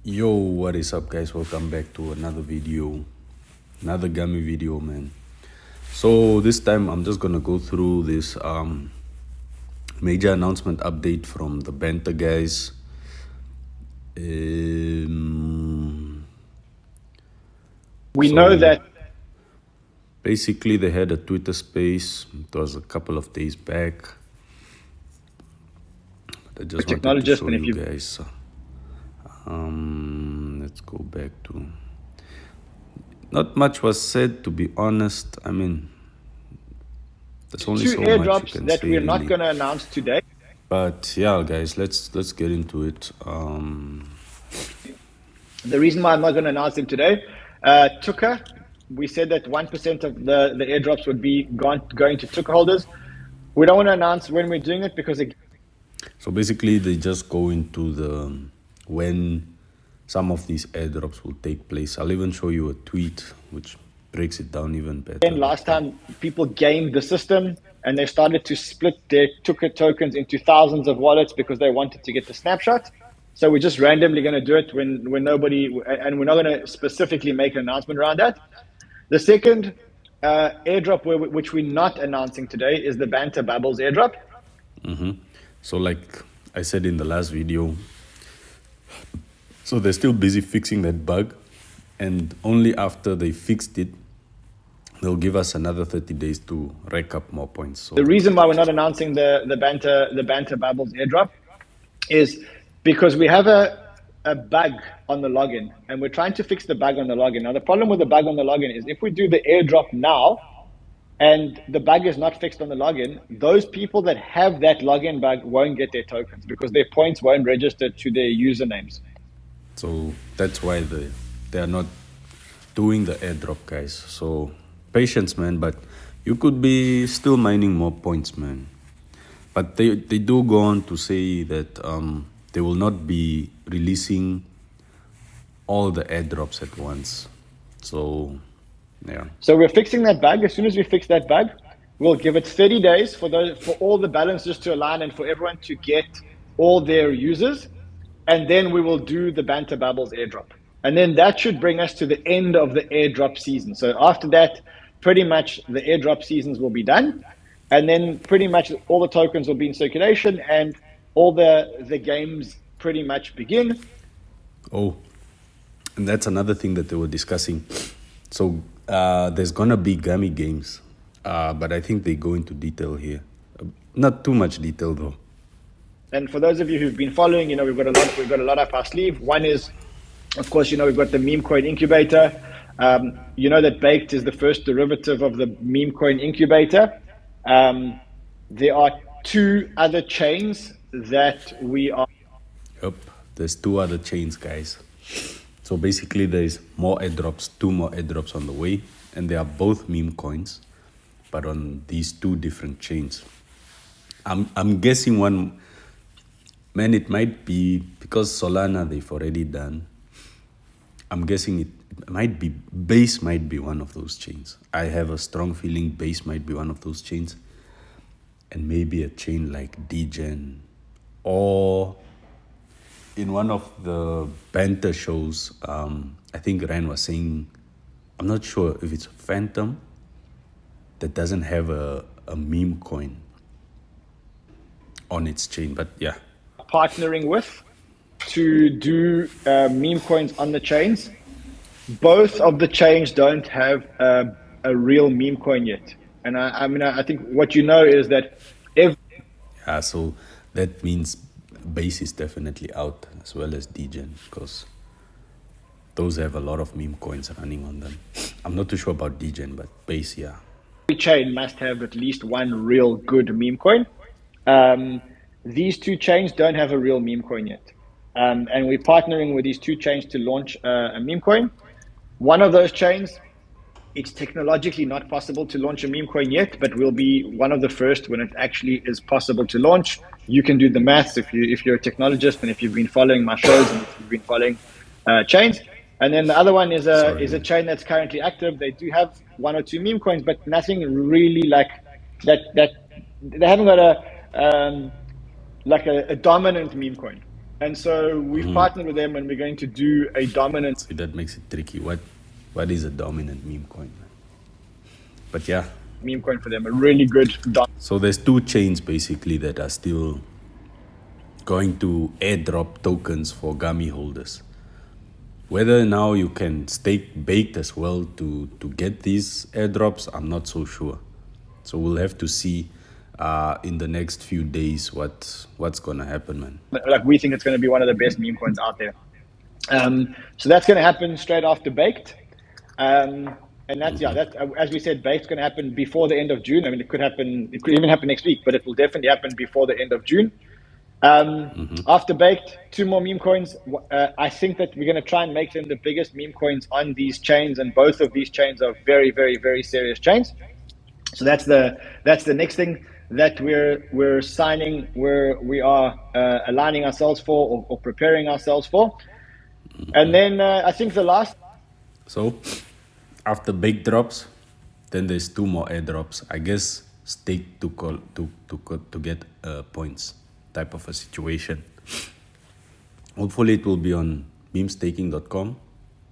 Yo, what is up, guys? Welcome back to another video, another gummy video, man. So this time I'm just gonna go through this major announcement update from the banter guys. We know that basically they had a Twitter space. It was a couple of days back. But I just wanted to technologists, show and if you you guys. Let's go back to. Not much was said, to be honest. I mean, there's only two so much you airdrops can that say, we're not really. going to announce today. But yeah, guys, let's get into it. The reason why I'm not going to announce them today, Tuka, we said that 1% of the airdrops would be going to Tuka holders. We don't want to announce when we're doing it because So basically, they just go into the when some of these airdrops will take place. I'll even show you a tweet which breaks it down even better. again, last time people gamed the system and they started to split their Tuka tokens into thousands of wallets because they wanted to get the snapshot. So we're just randomly going to do it when nobody, and we're not going to specifically make an announcement around that. The second airdrop, which we're not announcing today, is the Banter Bubbles airdrop. So like I said in the last video, so they're still busy fixing that bug, and only after they fixed it, they'll give us another 30 days to rack up more points. So The reason why we're not announcing the Banter Bubbles airdrop is because we have a bug on the login, and we're trying to fix the bug on the login. Now, the problem with the bug on the login is if we do the airdrop now and the bug is not fixed on the login, those people that have that login bug won't get their tokens because their points won't register to their usernames. So that's why they are not doing the airdrop, guys. So patience, man. But you could be still mining more points, man. But they do go on to say that they will not be releasing all the airdrops at once. So yeah. So we're fixing that bug. As soon as we fix that bug, we'll give it 30 days for all the balances to align and for everyone to get all their users. And then we will do the Banter Bubbles airdrop. And then that should bring us to the end of the airdrop season. So after that, pretty much the airdrop seasons will be done. And then pretty much all the tokens will be in circulation and all the games pretty much begin. Oh, and that's another thing that they were discussing. So there's gonna be gummy games, but I think they go into detail here. Not too much detail though. And for those of you who've been following, we've got a lot up our sleeve. One is, of course, we've got the meme coin incubator. That Baked is the first derivative of the meme coin incubator. There are two other chains that we are. Yep, there's two other chains, guys. So basically, there's more airdrops, two more airdrops on the way, and they are both meme coins, but on these two different chains. I'm guessing one. Man, it might be because Solana they've already done. I'm guessing it might be Base might be one of those chains. I have a strong feeling Base might be one of those chains, and maybe a chain like Degen, or in one of the banter shows, I think Ryan was saying, I'm not sure if it's Phantom that doesn't have a meme coin on its chain, but yeah. Partnering with to do meme coins on the chains. Both of the chains don't have a real meme coin yet. And I think what you know is that Yeah, so that means Base is definitely out as well as Degen because those have a lot of meme coins running on them. I'm not too sure about Degen, but Base, yeah. every chain must have at least one real good meme coin. These two chains don't have a real meme coin yet. And we're partnering with these two chains to launch a meme coin. One of those chains, it's technologically not possible to launch a meme coin yet, but we'll be one of the first when it actually is possible to launch. You can do the maths if you're a technologist and if you've been following my shows and if you've been following chains. And then the other one is a chain that's currently active. They do have one or two meme coins, but nothing really like that. They haven't got a dominant meme coin. And so we've partnered with them, and we're going to do a dominant. See, that makes it tricky. What is a dominant meme coin? But yeah. Meme coin for them, a really good. So there's two chains basically that are still going to airdrop tokens for gummy holders. Whether now you can stake baked as well to get these airdrops, I'm not so sure. So we'll have to see in the next few days what's gonna happen, man. Like, we think it's going to be one of the best meme coins out there. So that's going to happen straight after baked. And that's, that, as we said, baked's going to happen before the end of June. I mean, it could even happen next week, but it will definitely happen before the end of June. After baked, two more meme coins. I think that we're going to try and make them the biggest meme coins on these chains, and both of these chains are very, very, very serious chains. So that's the next thing that we're signing, where we are aligning ourselves for, or preparing ourselves for. And then I think the last. So after bake drops, then there's two more airdrops. I guess stake to get points type of a situation. Hopefully it will be on memestaking.com,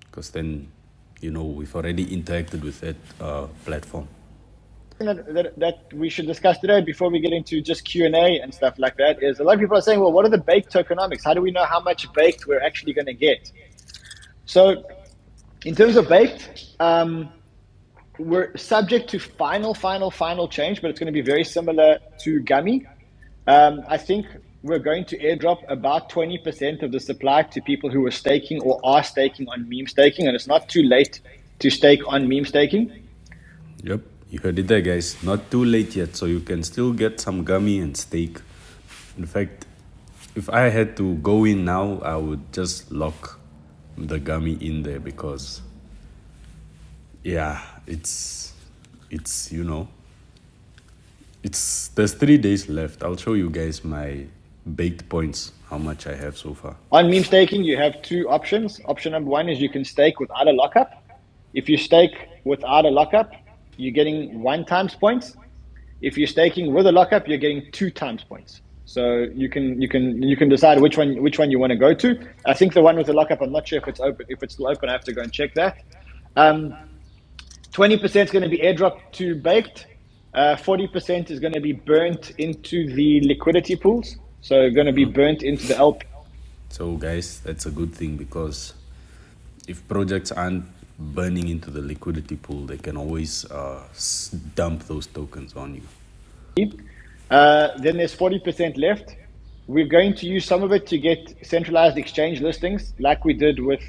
because then we've already interacted with that platform. That we should discuss today before we get into just Q&A and stuff like that is, a lot of people are saying, well, what are the baked tokenomics? How do we know how much baked we're actually going to get? So in terms of baked, we're subject to final change, but it's going to be very similar to gummy. I think we're going to airdrop about 20% of the supply to people who are staking or are staking on meme staking, and it's not too late to stake on meme staking. Yep. You heard it there, guys. Not too late yet, so you can still get some gummy and stake. In fact, if I had to go in now, I would just lock the gummy in there, because yeah, it's there's 3 days left. I'll show you guys my baked points, how much I have so far. On meme staking, you have two options. Option number one is you can stake without a lockup. If you stake without a lockup, you're getting 1 times points. If you're staking with a lockup, you're getting 2 times points. So you can decide which one you want to go to. I think the one with the lockup, I'm not sure if it's open. If it's still open, I have to go and check that. 20% is going to be airdropped to baked. 40% is going to be burnt into the liquidity pools. So going to be burnt into the LP. So guys, that's a good thing, because if projects aren't burning into the liquidity pool, they can always dump those tokens on you. Then there's 40% left. We're going to use some of it to get centralized exchange listings, like we did with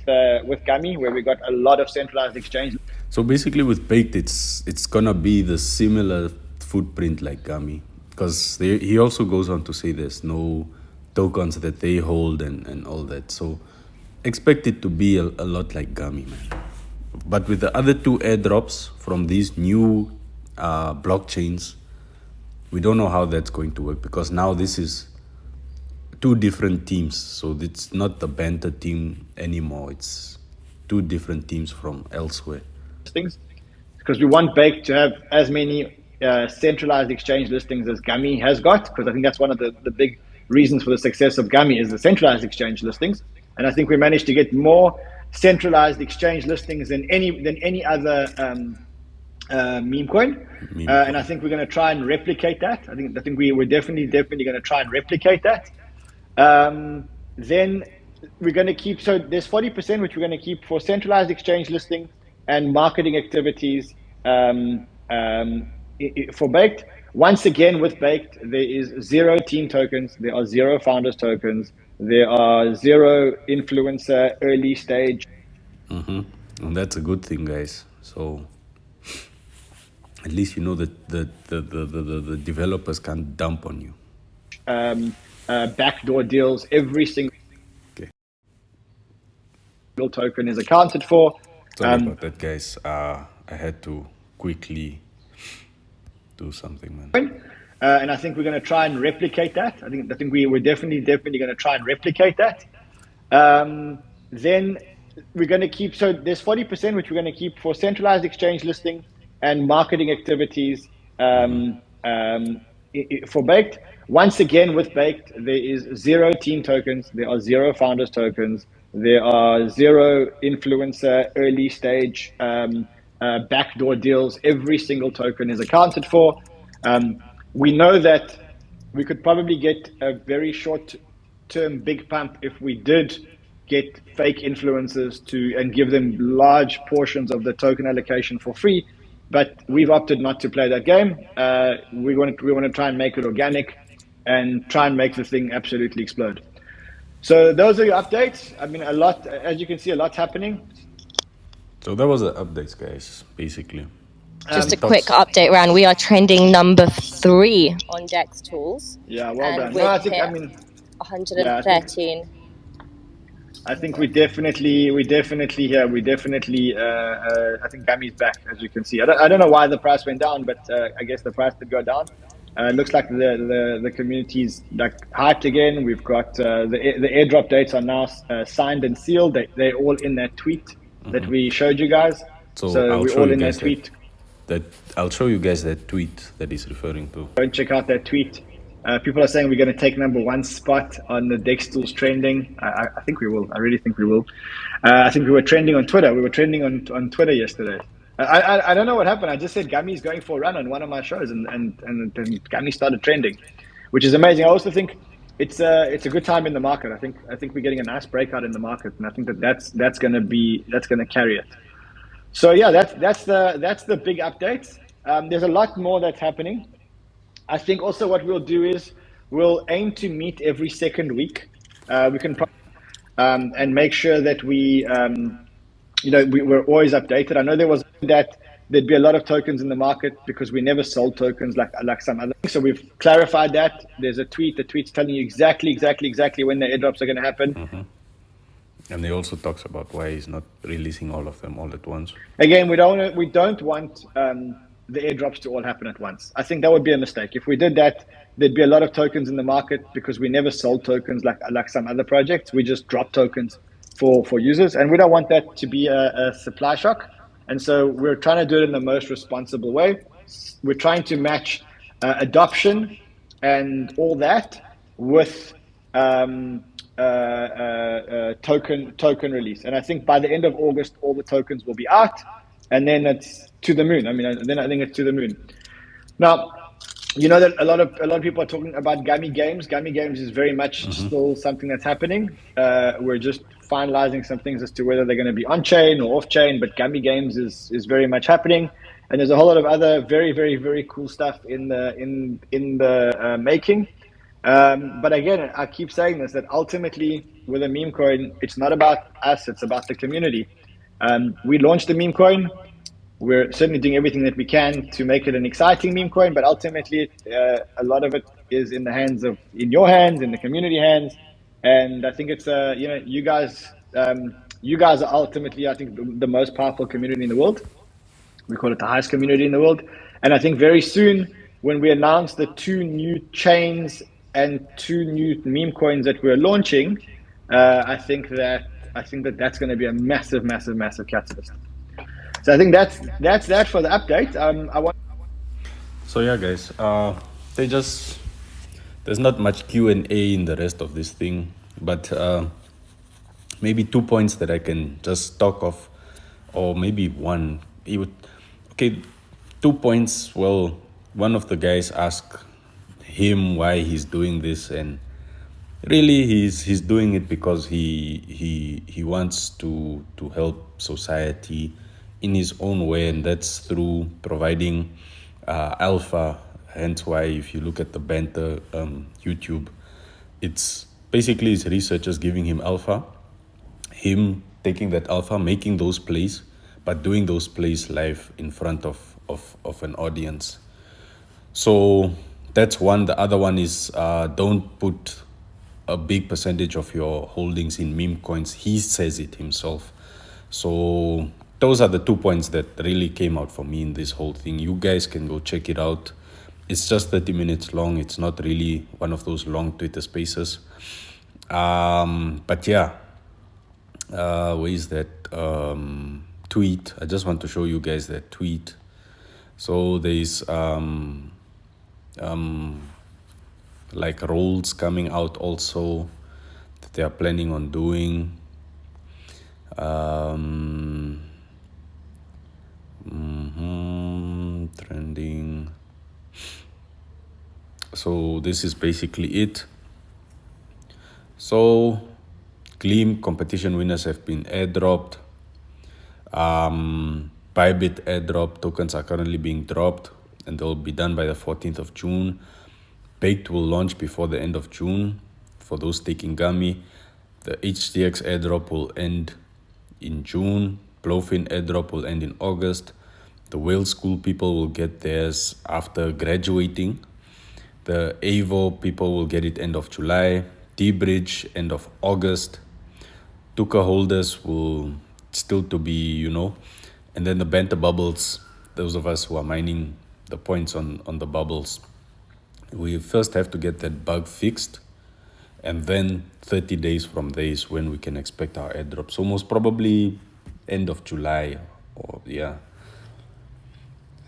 Gummy, where we got a lot of centralized exchange. So basically with baked, it's gonna be the similar footprint like Gummy, because he also goes on to say there's no tokens that they hold and all that. So expect it to be a lot like Gummy, man. But with the other two airdrops from these new blockchains, we don't know how that's going to work, because now this is 2 different teams. So it's not the banter team anymore. It's 2 different teams from elsewhere. Things, because we want Baked to have as many centralized exchange listings as Gummy has got, because I think that's one of the big reasons for the success of Gummy is the centralized exchange listings. And I think we managed to get more centralized exchange listings than any other meme coin. And I think we're going to try and replicate that. I think we're definitely going to try and replicate that. Then we're going to keep, so there's 40% which we're going to keep for centralized exchange listing and marketing activities for Baked. Once again, with Baked, there is 0 team tokens, there are 0 founders tokens, there are 0 influencer early stage. And that's a good thing, guys. So at least you know that the developers can't dump on you. Backdoor deals, every single token is accounted for. Sorry about that, guys. I had to quickly do something, man. And I think we're going to try and replicate that. I think we're definitely going to try and replicate that. Then we're going to keep, so there's 40% which we're going to keep for centralized exchange listing and marketing activities for Baked. Once again, with Baked, there is zero team tokens, there are zero founders tokens, there are zero influencer early stage backdoor deals. Every single token is accounted for. We know that we could probably get a very short term big pump if we did get fake influencers to and give them large portions of the token allocation for free. But we've opted not to play that game. We want to try and make it organic and try and make the thing absolutely explode. So those are your updates. I mean, a lot, as you can see, a lot's happening. So that was the updates, guys, basically. Just a quick update round. We are trending number 3 on Dex Tools. Yeah, well done. No, I think, I mean, 113. I think we definitely, I think Gummy's back, as you can see. I don't know why the price went down, but I guess the price did go down. It looks like the community's like hyped again. We've got the airdrop dates are now signed and sealed. They're all in that tweet that we showed you guys. So we're all in that tweet. I'll show you guys that tweet that he's referring to. Go and check out that tweet. People are saying we're going to take number 1 spot on the Dex Tools trending. I think we will. I really think we will. I think we were trending on Twitter. We were trending on Twitter yesterday. I don't know what happened. I just said Gummy's going for a run on one of my shows, and Gummy started trending, which is amazing. I also think it's a good time in the market. I think we're getting a nice breakout in the market, and I think that's going to carry it. So yeah, that's the big updates. There's a lot more that's happening. I think also what we'll do is we'll aim to meet every second week. We can and make sure that we're always updated. I know there was that there'd be a lot of tokens in the market because we never sold tokens like some other things. So we've clarified that. There's a tweet. The tweet's telling you exactly when the airdrops are going to happen. Mm-hmm. And he also talks about why he's not releasing all of them all at once. Again, we don't want the airdrops to all happen at once. I think that would be a mistake. If we did that, there'd be a lot of tokens in the market because we never sold tokens like some other projects. We just drop tokens for users, and we don't want that to be a supply shock. And so we're trying to do it in the most responsible way. We're trying to match adoption and all that with token release. And I think by the end of August, all the tokens will be out, and then it's to the moon. I think it's to the moon. Now, you know that a lot of people are talking about Gummy Games. Gummy Games is very much still something that's happening. We're just finalizing some things as to whether they're going to be on chain or off chain, but Gummy Games is very much happening. And there's a whole lot of other very, very, very cool stuff in the making. But again, I keep saying this, that ultimately with a meme coin, it's not about us, it's about the community. We launched the meme coin. We're certainly doing everything that we can to make it an exciting meme coin, but ultimately a lot of it is in your hands, in the community hands. And I think it's you guys are ultimately, I think, the most powerful community in the world. We call it the highest community in the world. And I think very soon, when we announce the 2 new chains and 2 new meme coins that we're launching, I think that's going to be a massive, massive, massive catalyst. So I think that's that for the update. So yeah, guys, there's not much Q&A in the rest of this thing, but maybe 2 points that I can just talk of, or maybe one. 2 points. Well, one of the guys asked him why he's doing this, and really he's doing it because he wants to help society in his own way, and that's through providing alpha. Hence why if you look at the banter YouTube, it's basically his researchers giving him alpha, him taking that alpha, making those plays, but doing those plays live in front of an audience. So that's one. The other one is don't put a big percentage of your holdings in meme coins. He says it himself. So those are the 2 points that really came out for me in this whole thing. You guys can go check it out. It's just 30 minutes long. It's not really one of those long Twitter spaces. But yeah, where is that tweet? I just want to show you guys that tweet. So there's like roles coming out also that they are planning on doing. Trending. So this is basically it. So Gleam competition winners have been airdropped. Bybit airdrop tokens are currently being dropped and they'll be done by the 14th of June. Baked will launch before the end of June for those taking gummy. The HTX airdrop will end in June. Blowfin airdrop will end in August. The Whale School people will get theirs after graduating. The AVO people will get it end of July. D-Bridge end of August. Tuka holders will still to be, and then the Banter bubbles, those of us who are mining the points on the bubbles, we first have to get that bug fixed, and then 30 days from there is when we can expect our airdrop. So most probably end of July,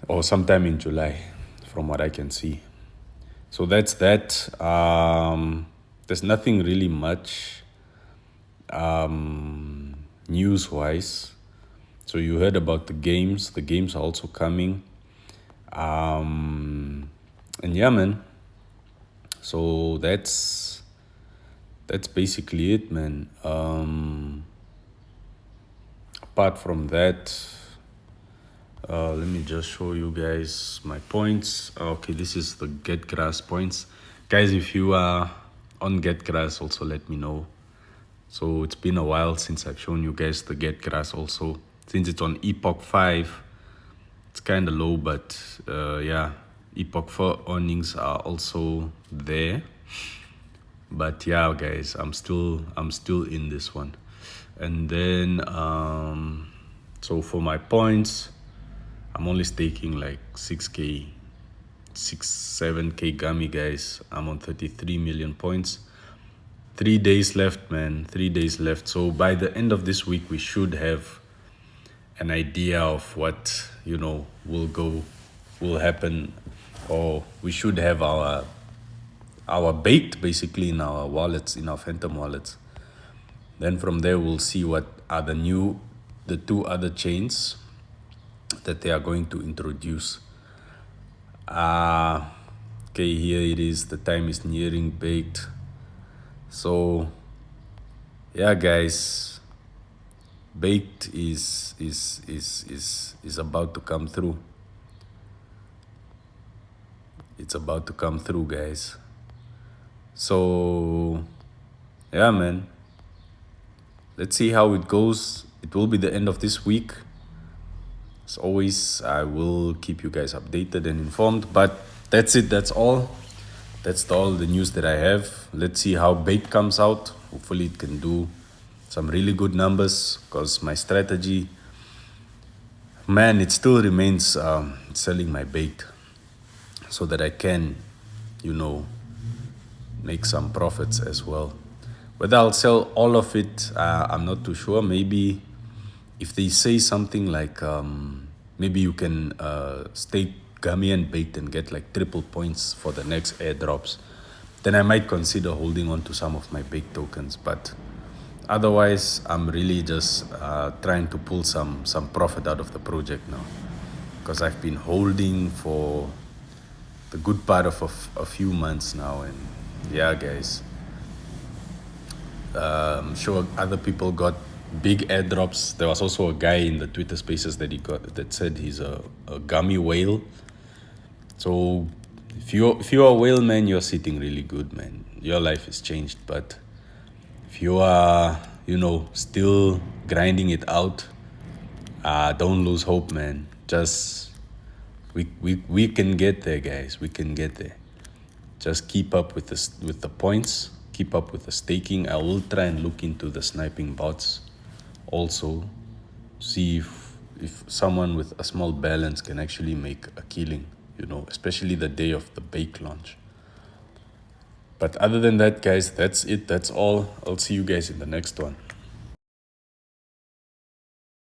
or sometime in July, from what I can see. So that's that. There's nothing really much news-wise. So you heard about the games. The games are also coming. And yeah, man. So that's basically it, man. Apart from that, let me just show you guys my points. Okay, this is the Get Grass points. Guys, if you are on Get Grass, also let me know. So it's been a while since I've shown you guys the Get Grass also. Since it's on Epoch 5, it's kind of low, but Epoch 4 earnings are also there. But yeah, guys, I'm still in this one. And then, so for my points, I'm only staking like 6K, 7K gummy, guys. I'm on 33 million points. 3 days left, man. 3 days left. So by the end of this week, we should have an idea of what, will happen, or we should have our baked basically in our wallets, in our Phantom wallets. Then from there, we'll see what are the two other chains that they are going to introduce. Okay, here it is. The time is nearing baked. So yeah, guys, baked is about to come through. It's about to come through, guys. So yeah, man, let's see how it goes. It will be the end of this week. As always, I will keep you guys updated and informed, but that's it. That's all the news that I have. Let's see how baked comes out. Hopefully it can do some really good numbers, because my strategy, man, it still remains selling my baked so that I can, make some profits as well. Whether I'll sell all of it, I'm not too sure. Maybe if they say something like, maybe you can stake gummy and baked and get like triple points for the next airdrops, then I might consider holding on to some of my baked tokens. But otherwise, I'm really just trying to pull some profit out of the project now, because I've been holding for the good part of a few months now. And yeah, guys, I'm sure other people got big airdrops. There was also a guy in the Twitter spaces that said he's a gummy whale. So if you're a whale, man, you're sitting really good, man. Your life is changed. But if you are, still grinding it out, don't lose hope, man. Just we can get there, guys. We can get there. Just keep up with the points. Keep up with the staking. I will try and look into the sniping bots also. See if someone with a small balance can actually make a killing, especially the day of the bake launch. But other than that, guys, that's it. That's all. I'll see you guys in the next one.